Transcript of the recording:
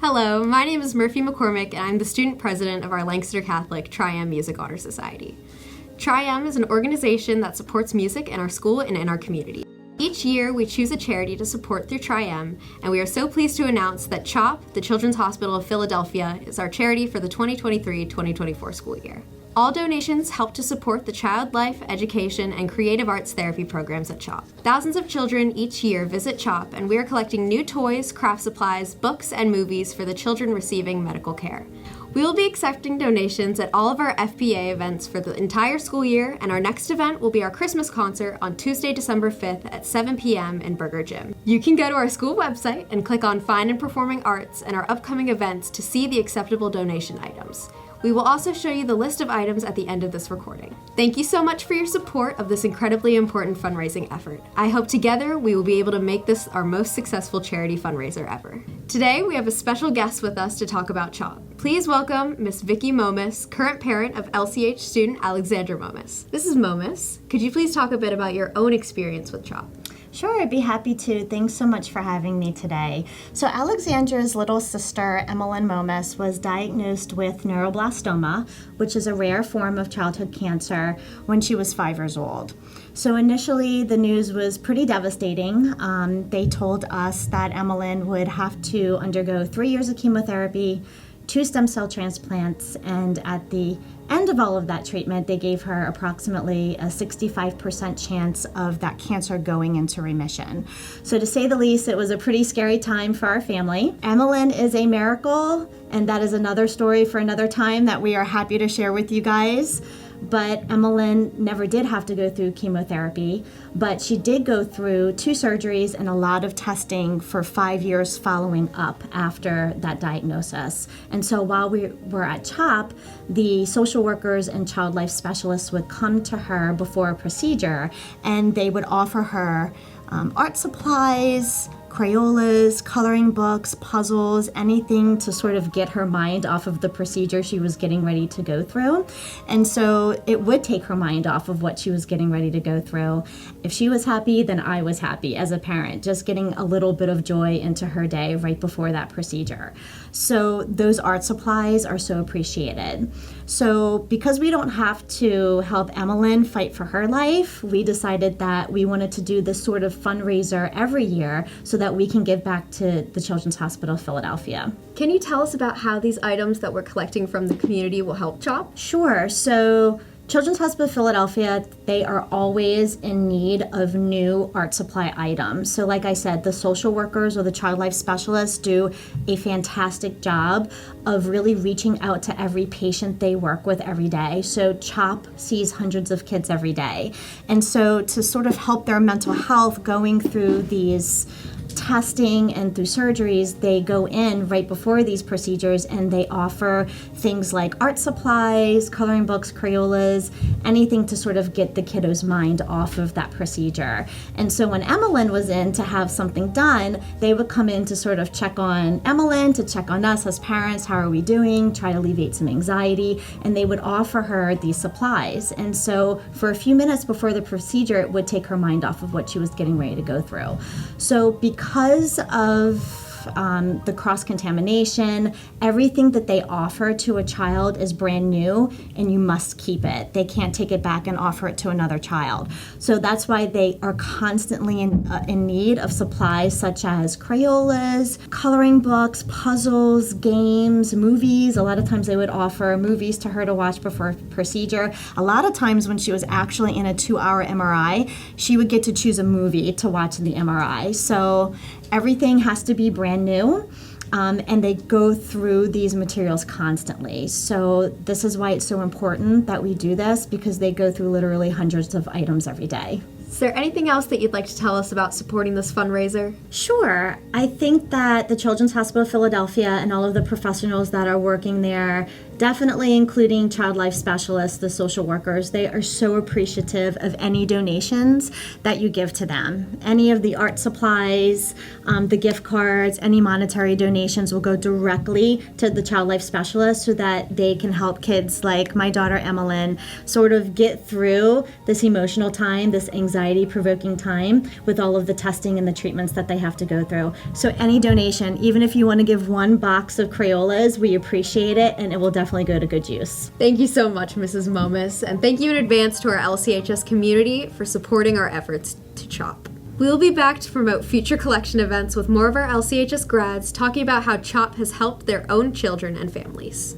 Hello, my name is Murphy McCormick, and I'm the student president of our Lancaster Catholic Tri-M Music Honor Society. Tri-M is an organization that supports music in our school and in our community. Each year, we choose a charity to support through Tri-M, and we are so pleased to announce that CHOP, the Children's Hospital of Philadelphia, is our charity for the 2023-2024 school year. All donations help to support the child life, education, and creative arts therapy programs at CHOP. Thousands of children each year visit CHOP, and we are collecting new toys, craft supplies, books, and movies for the children receiving medical care. We will be accepting donations at all of our FPA events for the entire school year, and our next event will be our Christmas concert on Tuesday, December 5th at 7 p.m. in Burger Gym. You can go to our school website and click on Fine and Performing Arts and our upcoming events to see the acceptable donation items. We will also show you the list of items at the end of this recording. Thank you so much for your support of this incredibly important fundraising effort. I hope together we will be able to make this our most successful charity fundraiser ever. Today we have a special guest with us to talk about CHOP. Please welcome Miss Vicki Momus, current parent of LCH student Alexandra Momus. Mrs. Momus, could you please talk a bit about your own experience with CHOP? Sure, I'd be happy to. Thanks so much for having me today. So Alexandra's little sister, Emmeline Momus, was diagnosed with neuroblastoma, which is a rare form of childhood cancer, when she was 5 years old. So initially, the news was pretty devastating. They told us that Emmeline would have to undergo 3 years of chemotherapy, 2 stem cell transplants, and at the end of all of that treatment, they gave her approximately a 65% chance of that cancer going into remission. So to say the least, it was a pretty scary time for our family. Emmeline is a miracle, and that is another story for another time that we are happy to share with you guys. But Emmeline never did have to go through chemotherapy, but she did go through 2 surgeries and a lot of testing for 5 years following up after that diagnosis. And so while we were at CHOP, the social workers and child life specialists would come to her before a procedure, and they would offer her art supplies, Crayolas, coloring books, puzzles, anything to sort of get her mind off of the procedure she was getting ready to go through. And so it would take her mind off of what she was getting ready to go through. If she was happy, then I was happy as a parent, just getting a little bit of joy into her day right before that procedure. So those art supplies are so appreciated. So because we don't have to help Emmeline fight for her life, we decided that we wanted to do this sort of fundraiser every year so that we can give back to the Children's Hospital of Philadelphia. Can you tell us about how these items that we're collecting from the community will help CHOP? Sure. So Children's Hospital of Philadelphia, they are always in need of new art supply items. So like I said, the social workers or the child life specialists do a fantastic job of really reaching out to every patient they work with every day. So CHOP sees hundreds of kids every day. And so to sort of help their mental health going through these testing and through surgeries, they go in right before these procedures and they offer things like art supplies, coloring books, Crayolas, anything to sort of get the kiddo's mind off of that procedure. And so when Emmeline was in to have something done, they would come in to sort of check on Emmeline, to check on us as parents, how are we doing, try to alleviate some anxiety, and they would offer her these supplies. And so for a few minutes before the procedure, it would take her mind off of what she was getting ready to go through. So because of the cross-contamination, everything that they offer to a child is brand new and you must keep it. They can't take it back and offer it to another child. So that's why they are constantly in need of supplies such as Crayolas, coloring books, puzzles, games, movies. A lot of times they would offer movies to her to watch before a procedure. A lot of times when she was actually in a 2-hour MRI, she would get to choose a movie to watch in the MRI. So everything has to be brand new, and they go through these materials constantly. So this is why it's so important that we do this, because they go through literally hundreds of items every day. Is there anything else that you'd like to tell us about supporting this fundraiser? Sure. I think that the Children's Hospital of Philadelphia and all of the professionals that are working there definitely including child life specialists, the social workers. They are so appreciative of any donations that you give to them. Any of the art supplies, the gift cards, any monetary donations will go directly to the child life specialist so that they can help kids like my daughter Emmeline sort of get through this emotional time, this anxiety-provoking time with all of the testing and the treatments that they have to go through. So any donation, even if you want to give one box of Crayolas, we appreciate it, and it will definitely go to good use. Thank you so much, Mrs. Momus, and thank you in advance to our LCHS community for supporting our efforts to CHOP. We will be back to promote future collection events with more of our LCHS grads talking about how CHOP has helped their own children and families.